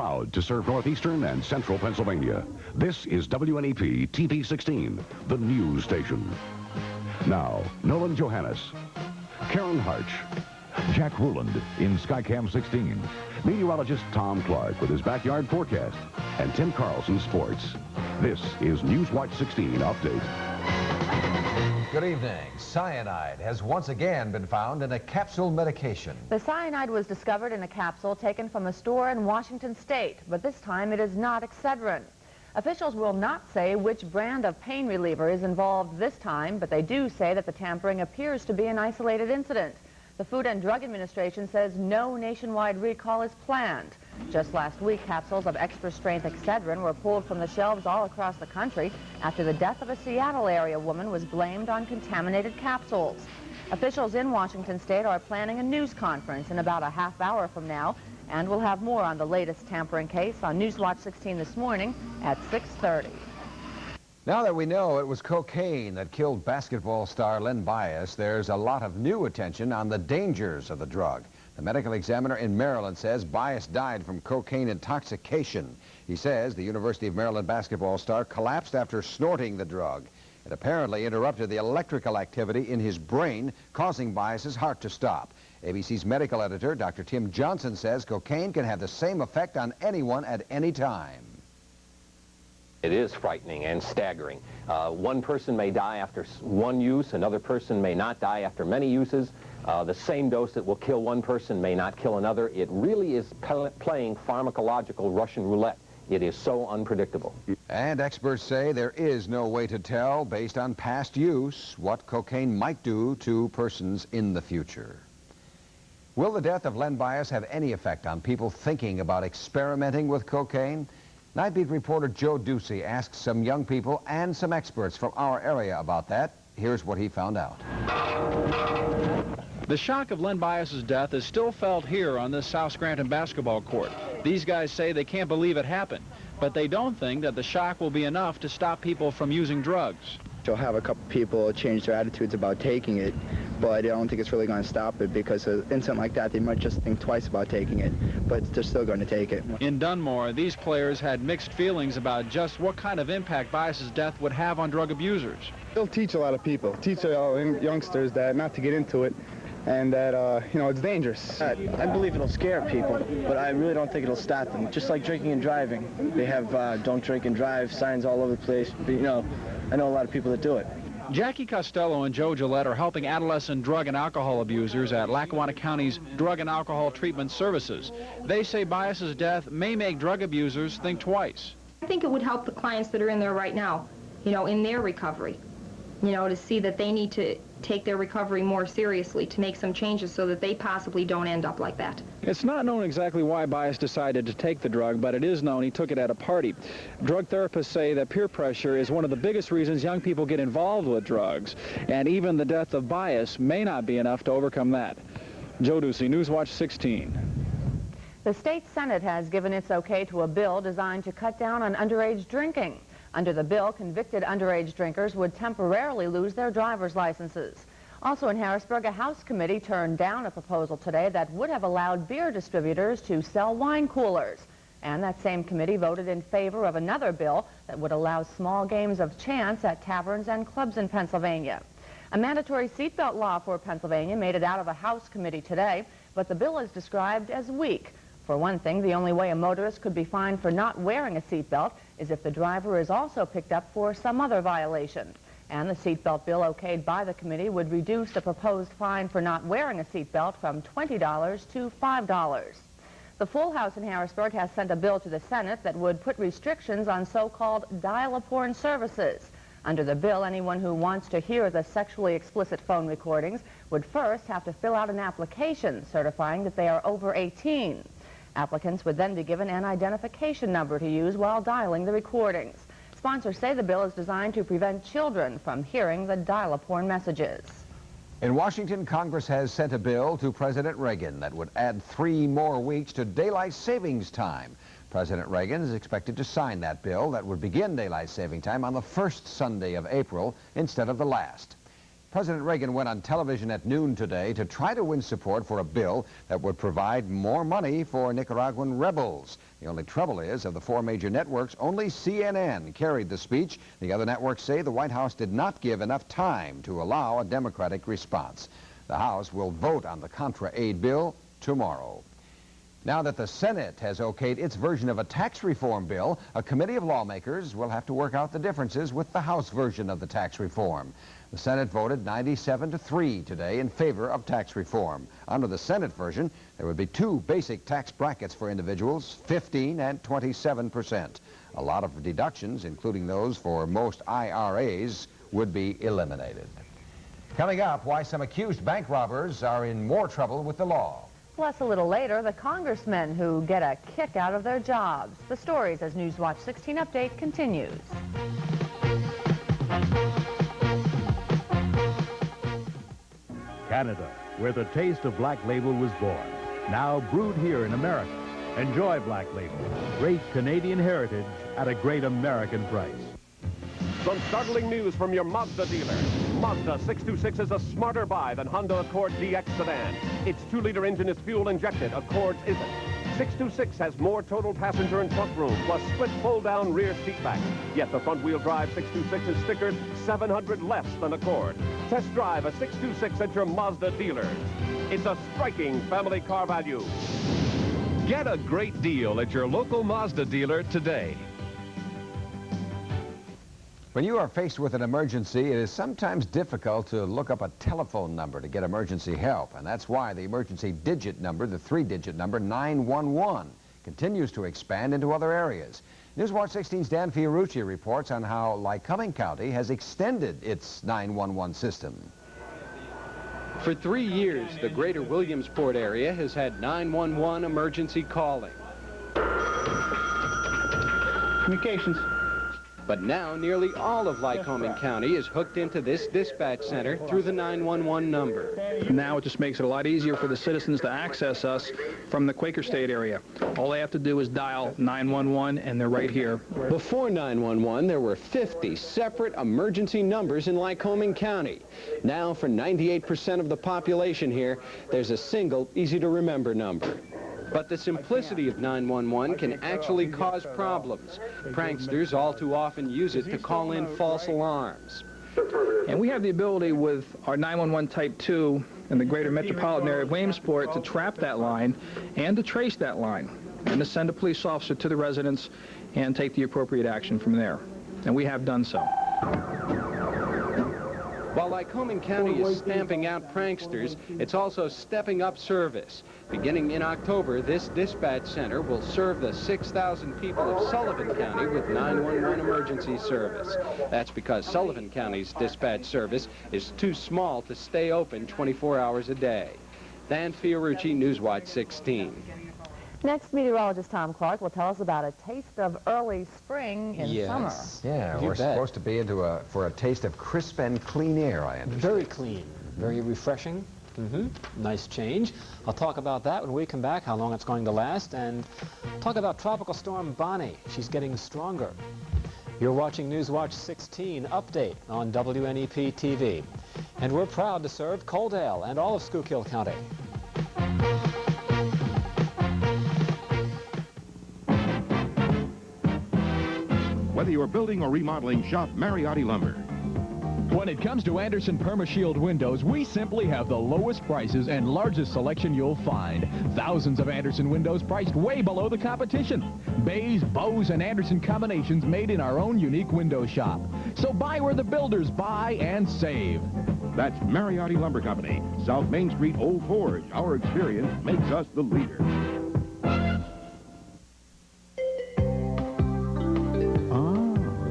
proud to serve northeastern and central Pennsylvania. This is WNEP TV 16, the news station. Now, Nolan Johannes, Karen Harch, Jack Ruland in Skycam 16, meteorologist Tom Clark with his backyard forecast, and Tim Carlson Sports. This is Newswatch 16 Update. Good evening. Cyanide has once again been found in a capsule medication. The cyanide was discovered in a capsule taken from a store in Washington State, but this time it is not Excedrin. Officials will not say which brand of pain reliever is involved this time, but they do say that the tampering appears to be an isolated incident. The Food and Drug Administration says no nationwide recall is planned. Just last week, capsules of extra-strength Excedrin were pulled from the shelves all across the country after the death of a Seattle area woman was blamed on contaminated capsules. Officials in Washington State are planning a news conference in about a half hour from now, and we'll have more on the latest tampering case on Newswatch 16 this morning at 6:30. Now that we know it was cocaine that killed basketball star Len Bias, there's a lot of new attention on the dangers of the drug. The medical examiner in Maryland says Bias died from cocaine intoxication. He says the University of Maryland basketball star collapsed after snorting the drug. It apparently interrupted the electrical activity in his brain, causing Bias's heart to stop. ABC's medical editor, Dr. Tim Johnson, says cocaine can have the same effect on anyone at any time. It is frightening and staggering. One person may die after one use, another person may not die after many uses. The same dose that will kill one person may not kill another. It really is playing pharmacological Russian roulette. It is so unpredictable. And experts say there is no way to tell, based on past use, what cocaine might do to persons in the future. Will the death of Len Bias have any effect on people thinking about experimenting with cocaine? Nightbeat reporter Joe Ducey asked some young people and some experts from our area about that. Here's what he found out. The shock of Len Bias's death is still felt here on this South Scranton basketball court. These guys say they can't believe it happened, but they don't think that the shock will be enough to stop people from using drugs. You'll have a couple people change their attitudes about taking it, but I don't think it's really going to stop it, because an incident like that, they might just think twice about taking it, but they're still going to take it. In Dunmore, these players had mixed feelings about just what kind of impact Bias's death would have on drug abusers. It'll teach a lot of people, teach youngsters that not to get into it, and that, you know, it's dangerous. I believe it'll scare people, but I really don't think it'll stop them. Just like drinking and driving. They have don't drink and drive signs all over the place. But, you know, I know a lot of people that do it. Jackie Costello and Joe Gillette are helping adolescent drug and alcohol abusers at Lackawanna County's Drug and Alcohol Treatment Services. They say Bias's death may make drug abusers think twice. I think it would help the clients that are in there right now, you know, in their recovery. You know, to see that they need to take their recovery more seriously, to make some changes so that they possibly don't end up like that. It's not known exactly why Bias decided to take the drug, but it is known he took it at a party. Drug therapists say that peer pressure is one of the biggest reasons young people get involved with drugs, and even the death of Bias may not be enough to overcome that. Joe Ducey, Newswatch 16. The state Senate has given its okay to a bill designed to cut down on underage drinking. Under the bill, convicted underage drinkers would temporarily lose their driver's licenses. Also in Harrisburg, a House committee turned down a proposal today that would have allowed beer distributors to sell wine coolers. And that same committee voted in favor of another bill that would allow small games of chance at taverns and clubs in Pennsylvania. A mandatory seatbelt law for Pennsylvania made it out of a House committee today, but the bill is described as weak. For one thing, the only way a motorist could be fined for not wearing a seatbelt is if the driver is also picked up for some other violation. And the seatbelt bill okayed by the committee would reduce the proposed fine for not wearing a seatbelt from $20 to $5. The full House in Harrisburg has sent a bill to the Senate that would put restrictions on so-called dial-a-porn services. Under the bill, anyone who wants to hear the sexually explicit phone recordings would first have to fill out an application certifying that they are over 18. Applicants would then be given an identification number to use while dialing the recordings. Sponsors say the bill is designed to prevent children from hearing the dial-a-porn messages. In Washington, Congress has sent a bill to President Reagan that would add 3 more weeks to daylight savings time. President Reagan is expected to sign that bill that would begin daylight saving time on the first Sunday of April instead of the last. President Reagan went on television at noon today to try to win support for a bill that would provide more money for Nicaraguan rebels. The only trouble is, of the four major networks, only CNN carried the speech. The other networks say the White House did not give enough time to allow a Democratic response. The House will vote on the Contra aid bill tomorrow. Now that the Senate has okayed its version of a tax reform bill, a committee of lawmakers will have to work out the differences with the House version of the tax reform. The Senate voted 97-3 today in favor of tax reform. Under the Senate version, there would be two basic tax brackets for individuals, 15% and 27%. A lot of deductions, including those for most IRAs, would be eliminated. Coming up, why some accused bank robbers are in more trouble with the law. Plus, a little later, the congressmen who get a kick out of their jobs. The stories as Newswatch 16 Update continues. Canada, where the taste of Black Label was born. Now brewed here in America. Enjoy Black Label. Great Canadian heritage at a great American price. Some startling news from your Mazda dealer. Mazda 626 is a smarter buy than Honda Accord DX sedan. Its 2-liter engine is fuel injected. Accord's isn't. 626 has more total passenger and trunk room, plus split fold-down rear seat back. Yet the front-wheel drive 626 is stickered $700 less than Accord. Test drive a 626 at your Mazda dealer. It's a striking family car value. Get a great deal at your local Mazda dealer today. When you are faced with an emergency, it is sometimes difficult to look up a telephone number to get emergency help. And that's why the emergency digit number, the 3-digit number 911, continues to expand into other areas. Newswatch 16's Dan Fiorucci reports on how Lycoming County has extended its 911 system. For 3 years, the greater Williamsport area has had 911 emergency calling. Communications. But now nearly all of Lycoming County is hooked into this dispatch center through the 911 number. Now it just makes it a lot easier for the citizens to access us from the Quaker State area. All they have to do is dial 911 and they're right here. Before 911, there were 50 separate emergency numbers in Lycoming County. Now, for 98% of the population here, there's a single, easy-to-remember number. But the simplicity of 911 can actually cause problems. Pranksters all too often use it to call in false alarms. And we have the ability with our 911 Type 2 in the greater metropolitan area of Williamsport to trap that line and to trace that line and to send a police officer to the residence and take the appropriate action from there. And we have done so. While Lycoming County is stamping out pranksters, it's also stepping up service. Beginning in October, this dispatch center will serve the 6,000 people of Sullivan County with 911 emergency service. That's because Sullivan County's dispatch service is too small to stay open 24 hours a day. Dan Fiorucci, Newswatch 16. Next, meteorologist Tom Clark will tell us about a taste of early spring in summer. Yeah, we're supposed to be for a taste of crisp and clean air, I understand. Very clean, very refreshing. Nice change. I'll talk about that when we come back, how long it's going to last, and talk about Tropical Storm Bonnie. She's getting stronger. You're watching Newswatch 16 Update on WNEP TV. And we're proud to serve Coaldale and all of Schuylkill County. Whether you're building or remodeling, shop Mariotti Lumber. When it comes to Anderson PermaShield windows, we simply have the lowest prices and largest selection you'll find. Thousands of Anderson windows priced way below the competition. Bays, bows, and Anderson combinations made in our own unique window shop. So buy where the builders buy and save. That's Mariotti Lumber Company, South Main Street, Old Forge. Our experience makes us the leader.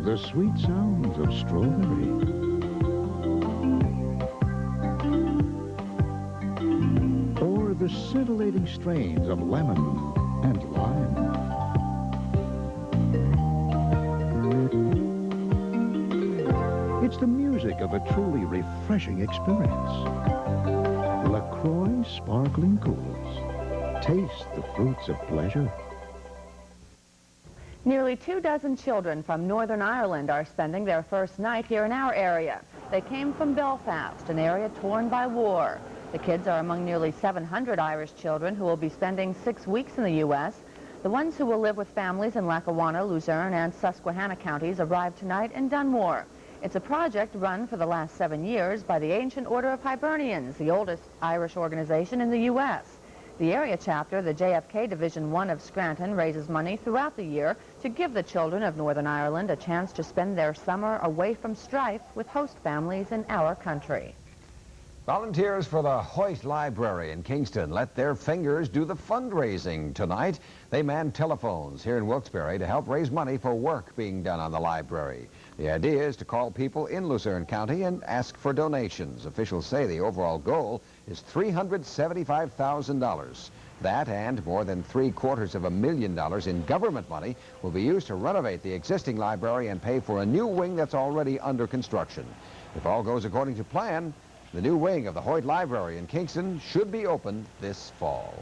The sweet sounds of strawberry. Or the scintillating strains of lemon and lime. It's the music of a truly refreshing experience. LaCroix Sparkling Cools. Taste the fruits of pleasure. Nearly 24 children from Northern Ireland are spending their first night here in our area. They came from Belfast, an area torn by war. The kids are among nearly 700 Irish children who will be spending 6 weeks in the U.S. The ones who will live with families in Lackawanna, Luzerne, and Susquehanna counties arrived tonight in Dunmore. It's a project run for the last 7 years by the Ancient Order of Hibernians, the oldest Irish organization in the U.S. The area chapter, the JFK Division 1 of Scranton, raises money throughout the year to give the children of Northern Ireland a chance to spend their summer away from strife with host families in our country. Volunteers for the Hoyt Library in Kingston let their fingers do the fundraising tonight. They man telephones here in Wilkes-Barre to help raise money for work being done on the library. The idea is to call people in Luzerne County and ask for donations. Officials say the overall goal is $375,000. That and more than $750,000 in government money will be used to renovate the existing library and pay for a new wing that's already under construction. If all goes according to plan, the new wing of the Hoyt Library in Kingston should be open this fall.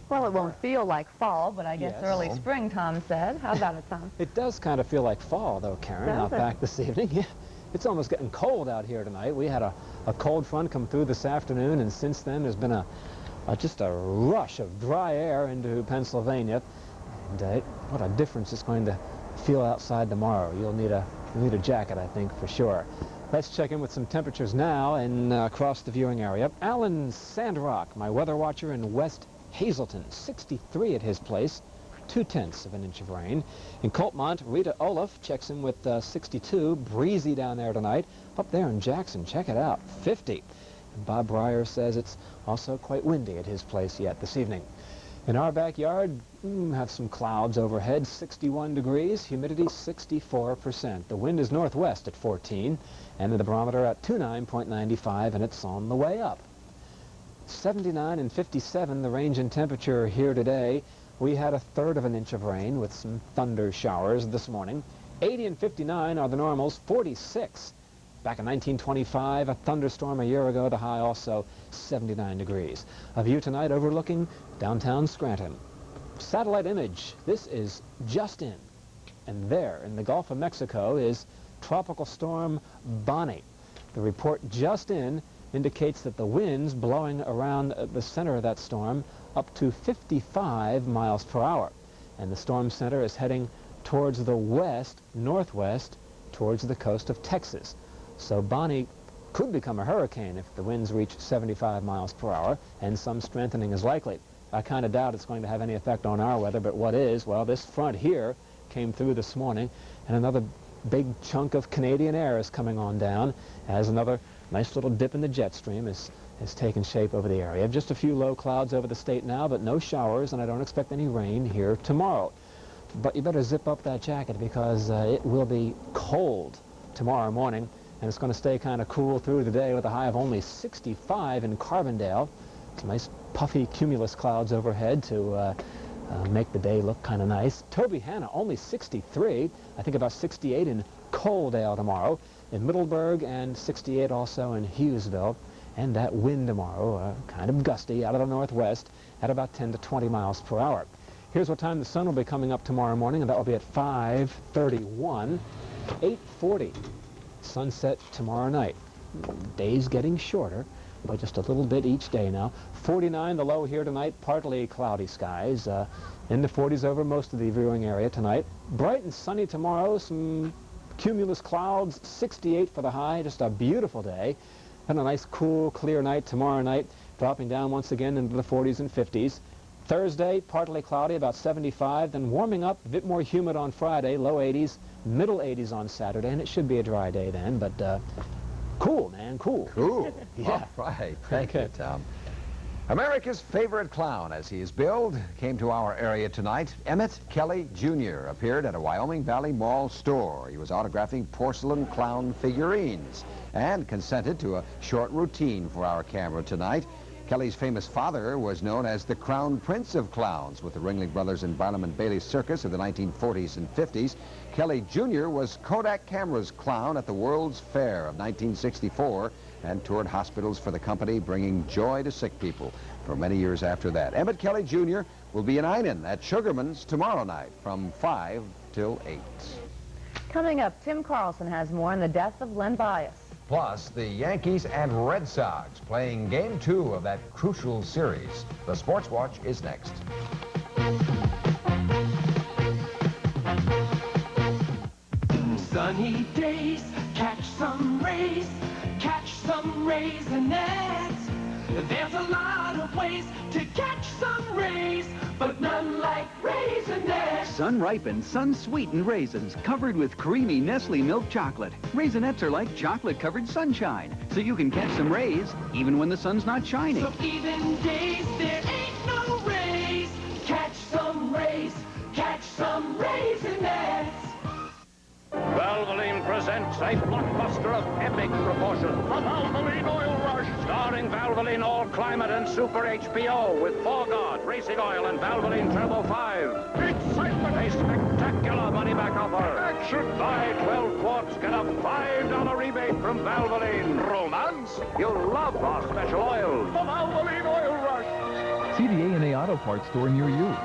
Well, it won't feel like fall, but I guess early spring, Tom said. How about it, Tom? It does kind of feel like fall, though, Karen, out back this evening. Yeah, it's almost getting cold out here tonight. We had a cold front come through this afternoon, and since then there's been just a rush of dry air into Pennsylvania. And what a difference it's going to feel outside tomorrow. You'll need a jacket, I think, for sure. Let's check in with some temperatures now and across the viewing area. Alan Sandrock, my weather watcher in West Hazelton, 63 at his place, 0.2 of an inch of rain. In Coltmont, Rita Olaf checks in with 62, breezy down there tonight. Up there in Jackson, check it out, 50. And Bob Breyer says it's also quite windy at his place yet this evening. In our backyard, have some clouds overhead, 61 degrees, humidity 64%. The wind is northwest at 14, and the barometer at 29.95, and it's on the way up. 79 and 57, the range in temperature here today. We had 1/3 of an inch of rain with some thunder showers this morning. 80 and 59 are the normals, 46. Back in 1925, a thunderstorm a year ago, the high also 79 degrees. A view tonight overlooking downtown Scranton. Satellite image, this is just in. And there, in the Gulf of Mexico, is Tropical Storm Bonnie. The report just in indicates that the winds blowing around the center of that storm up to 55 miles per hour. And the storm center is heading towards the west, northwest, towards the coast of Texas. So Bonnie could become a hurricane if the winds reach 75 miles per hour, and some strengthening is likely. I kind of doubt it's going to have any effect on our weather, but what is, well, this front here came through this morning, and another big chunk of Canadian air is coming on down as another nice little dip in the jet stream has taken shape over the area. Just a few low clouds over the state now, but no showers, and I don't expect any rain here tomorrow. But you better zip up that jacket because it will be cold tomorrow morning. And it's going to stay kind of cool through the day with a high of only 65 in Carbondale. Some nice puffy cumulus clouds overhead to make the day look kind of nice. Tobyhanna, only 63. I think about 68 in Coaldale tomorrow. In Middleburg, and 68 also in Hughesville. And that wind tomorrow, kind of gusty out of the northwest at about 10 to 20 miles per hour. Here's what time the sun will be coming up tomorrow morning, and that will be at 5:31, 8:40. Sunset tomorrow night. Days getting shorter by just a little bit each day now. 49 the low here tonight, partly cloudy skies. In the 40s over most of the viewing area tonight. Bright and sunny tomorrow, some cumulus clouds, 68 for the high, just a beautiful day. And a nice cool clear night tomorrow night, dropping down once again into the 40s and 50s. Thursday, partly cloudy, about 75, then warming up, a bit more humid on Friday, low 80s, middle 80s on Saturday, and it should be a dry day then, but cool, man, cool. Cool. Yeah. All right. Thank you, Tom. America's favorite clown, as he is billed, came to our area tonight. Emmett Kelly Jr. appeared at a Wyoming Valley Mall store. He was autographing porcelain clown figurines and consented to a short routine for our camera tonight. Kelly's famous father was known as the Crown Prince of Clowns with the Ringling Brothers and Barnum and Bailey Circus of the 1940s and 50s. Kelly Jr. was Kodak Camera's clown at the World's Fair of 1964 and toured hospitals for the company, bringing joy to sick people for many years after that. Emmett Kelly Jr. will be in Einan at Sugarman's tomorrow night from 5 till 8. Coming up, Tim Carlson has more on the death of Len Bias. Plus, the Yankees and Red Sox playing Game 2 of that crucial series. The Sports Watch is next. Sunny days, catch some rays raisinets. There's a lot of ways to catch some rays, but none like raisinets. Sun-ripened, sun-sweetened raisins covered with creamy Nestle milk chocolate. Raisinets are like chocolate-covered sunshine, so you can catch some rays even when the sun's not shining. So even days there ain't no rays. Catch some rays, raisinets. Valvoline presents a blockbuster of epic proportions. The Valvoline Oil Rush, starring Valvoline All Climate and Super HBO with 4God, Racing Oil, and Valvoline Turbo 5. Excitement, a spectacular money-back offer. Action! Buy 12 quarts, get a $5 rebate from Valvoline. Romance? You'll love our special oils. The Valvoline Oil Rush. See the A&A Auto Parts store near you.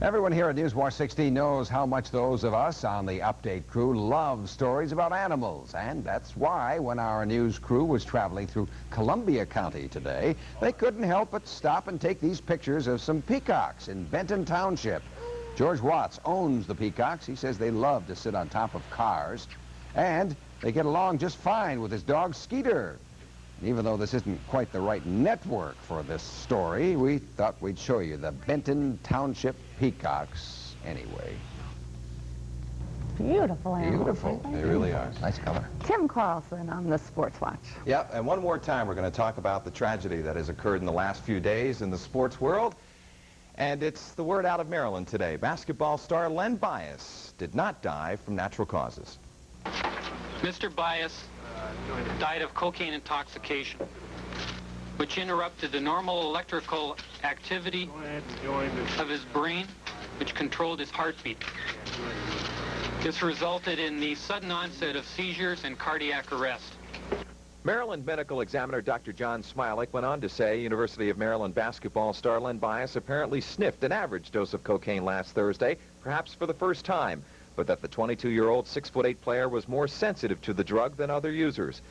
Everyone here at Newswatch 16 knows how much those of us on the Update crew love stories about animals. And that's why when our news crew was traveling through Columbia County today, they couldn't help but stop and take these pictures of some peacocks in Benton Township. George Watts owns the peacocks. He says they love to sit on top of cars. And they get along just fine with his dog, Skeeter. Even though this isn't quite the right network for this story, we thought we'd show you the Benton Township peacocks anyway. Beautiful animals. Beautiful. They really are. Nice color. Tim Carlson on the Sports Watch. Yep, and one more time we're going to talk about the tragedy that has occurred in the last few days in the sports world. And it's the word out of Maryland today. Basketball star Len Bias did not die from natural causes. Mr. Bias died of cocaine intoxication, which interrupted the normal electrical activity of his brain, which controlled his heartbeat. This resulted in the sudden onset of seizures and cardiac arrest. Maryland medical examiner Dr. John Smilik went on to say University of Maryland basketball star Len Bias apparently sniffed an average dose of cocaine last Thursday, perhaps for the first time, but that the 22-year-old 6'8" player was more sensitive to the drug than other users.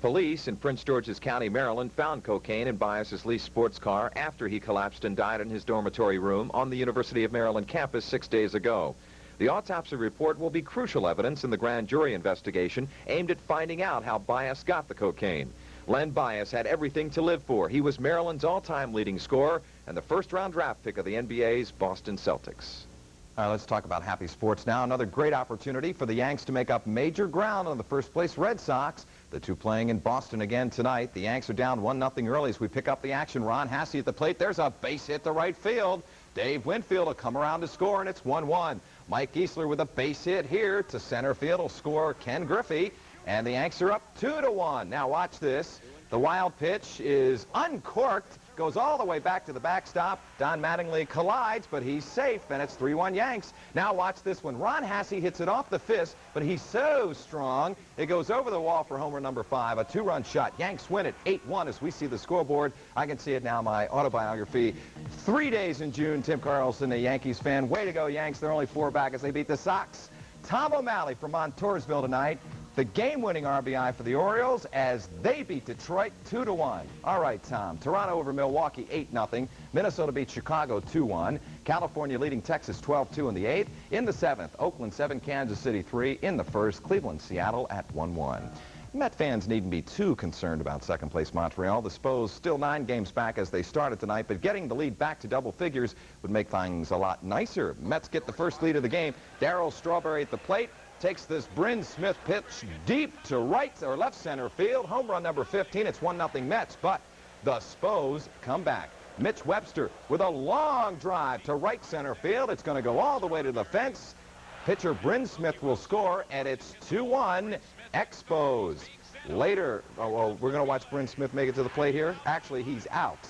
Police in Prince George's County, Maryland, found cocaine in Bias's leased sports car after he collapsed and died in his dormitory room on the University of Maryland campus 6 days ago. The autopsy report will be crucial evidence in the grand jury investigation aimed at finding out how Bias got the cocaine. Len Bias had everything to live for. He was Maryland's all-time leading scorer and the first-round draft pick of the NBA's Boston Celtics. All right, let's talk about happy sports now. Another great opportunity for the Yanks to make up major ground on the first-place Red Sox. The two playing in Boston again tonight. The Yanks are down 1-0 early as we pick up the action. Ron Hasse at the plate. There's a base hit to right field. Dave Winfield will come around to score, and it's 1-1. Mike Giesler with a base hit here to center field will score Ken Griffey, and the Yanks are up 2-1. Now watch this. The wild pitch is uncorked, goes all the way back to the backstop. Don Mattingly collides, but he's safe, and it's 3-1 Yanks. Now watch this one. Ron Hasse hits it off the fist, but he's so strong, it goes over the wall for homer number 5, a 2-run shot. Yanks win it 8-1 as we see the scoreboard. I can see it now, my autobiography. 3 days in June, Tim Carlson, a Yankees fan. Way to go, Yanks. They're only 4 back as they beat the Sox. Tom O'Malley from Montoursville tonight. The game-winning RBI for the Orioles as they beat Detroit 2-1. All right, Tom. Toronto over Milwaukee 8-0. Minnesota beat Chicago 2-1. California leading Texas 12-2 in the 8th. In the 7th, Oakland 7, Kansas City 3. In the 1st, Cleveland, Seattle at 1-1. Met fans needn't be too concerned about second-place Montreal. The Spos still 9 games back as they started tonight, but getting the lead back to double figures would make things a lot nicer. Mets get the first lead of the game. Darryl Strawberry at the plate. Takes this Bryn Smith pitch deep to right or left center field. Home run number 15. It's 1-0 Mets, but the Spos come back. Mitch Webster with a long drive to right center field. It's going to go all the way to the fence. Pitcher Bryn Smith will score, and it's 2-1 Expos. Later, we're going to watch Bryn Smith make it to the plate here. Actually, he's out,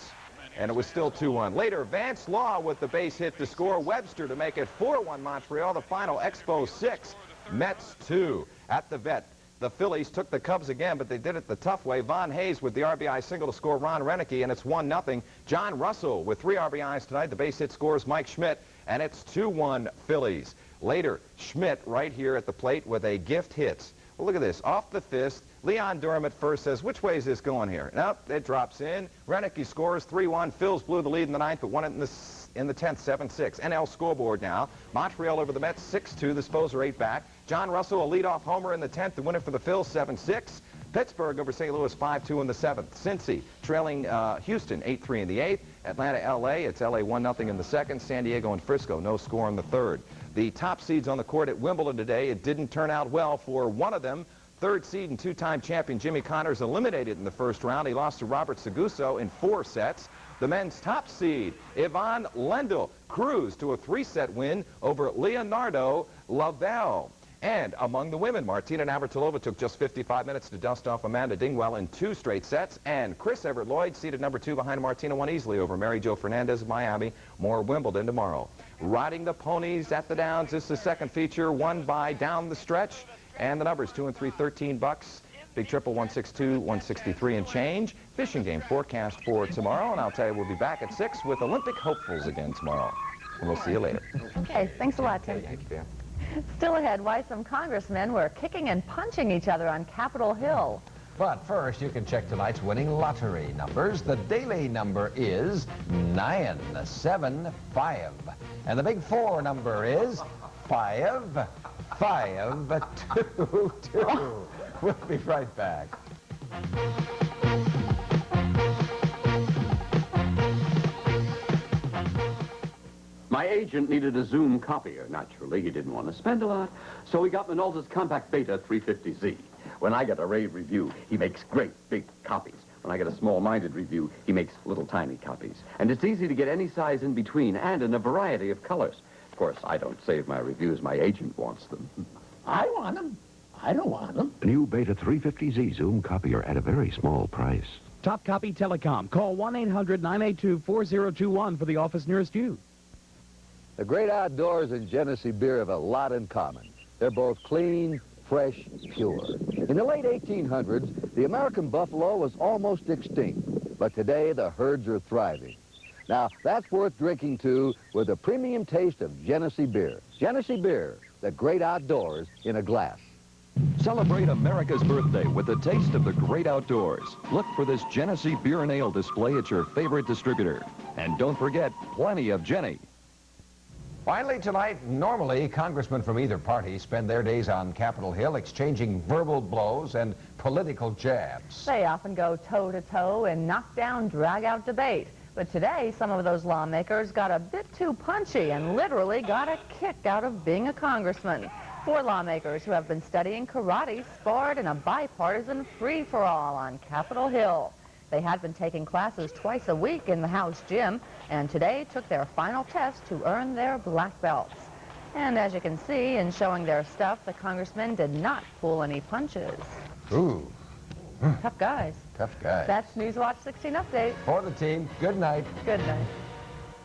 and it was still 2-1. Later, Vance Law with the base hit to score. Webster to make it 4-1 Montreal. The final, Expos 6. Mets 2 at the vet. The Phillies took the Cubs again, but they did it the tough way. Von Hayes with the RBI single to score Ron Renicky, and it's 1-0. John Russell with 3 RBIs tonight. The base hit scores Mike Schmidt, and it's 2-1 Phillies. Later, Schmidt right here at the plate with a gift hits. Well, look at this. Off the fist, Leon Durham at first says, which way is this going here? Nope, it drops in. Renicky scores 3-1. Phils blew the lead in the 9th, but won it in the 10th, 7-6. NL scoreboard now. Montreal over the Mets, 6-2. The Spos are 8 back. John Russell, a leadoff homer in the 10th, the winner for the Phils, 7-6. Pittsburgh over St. Louis, 5-2 in the 7th. Cincy trailing Houston, 8-3 in the 8th. Atlanta, L.A., it's L.A. 1-0 in the 2nd. San Diego and Frisco, no score in the 3rd. The top seeds on the court at Wimbledon today, it didn't turn out well for one of them. 3rd seed and 2-time champion Jimmy Connors eliminated in the first round. He lost to Robert Seguso in 4 sets. The men's top seed, Ivan Lendl, cruised to a 3-set win over Leonardo Lavelle. And among the women, Martina Navratilova took just 55 minutes to dust off Amanda Dingwell in 2 straight sets. And Chris Everett-Lloyd, seated number 2 behind Martina, won easily over Mary Jo Fernandez of Miami. More Wimbledon tomorrow. Riding the ponies at the Downs. This is the second feature, won by Down the Stretch. And the numbers, 2 and 3, $13. Big Triple, 162, 163 and change. Fishing game forecast for tomorrow. And I'll tell you, we'll be back at 6 with Olympic hopefuls again tomorrow. And we'll see you later. Okay, thanks a lot, Tim. Thank you, Pam. Still ahead, why some congressmen were kicking and punching each other on Capitol Hill. But first, you can check tonight's winning lottery numbers. The daily number is 975. And the big 4 number is 5522. We'll be right back. My agent needed a Zoom copier. Naturally, he didn't want to spend a lot, so he got Minolta's Compact Beta 350Z. When I get a rave review, he makes great big copies. When I get a small-minded review, he makes little tiny copies. And it's easy to get any size in between and in a variety of colors. Of course, I don't save my reviews. My agent wants them. I want them. I don't want them. A new Beta 350Z Zoom copier at a very small price. Top Copy Telecom. Call 1-800-982-4021 for the office nearest you. The great outdoors and Genesee beer have a lot in common. They're both clean, fresh, pure. In the late 1800s, the American buffalo was almost extinct, but today the herds are thriving. Now, that's worth drinking to with the premium taste of Genesee beer. Genesee beer, the great outdoors in a glass. Celebrate America's birthday with the taste of the great outdoors. Look for this Genesee Beer and Ale display at your favorite distributor. And don't forget, plenty of Jenny. Finally tonight, normally congressmen from either party spend their days on Capitol Hill exchanging verbal blows and political jabs. They often go toe-to-toe in knockdown, drag-out debate. But today, some of those lawmakers got a bit too punchy and literally got a kick out of being a congressman. 4 lawmakers who have been studying karate sparred in a bipartisan free-for-all on Capitol Hill. They had been taking classes twice a week in the House gym, and today took their final test to earn their black belts. And as you can see, in showing their stuff, the congressmen did not pull any punches. Ooh. Tough guys. Tough guys. That's Newswatch 16 Update. For the team, good night. Good night.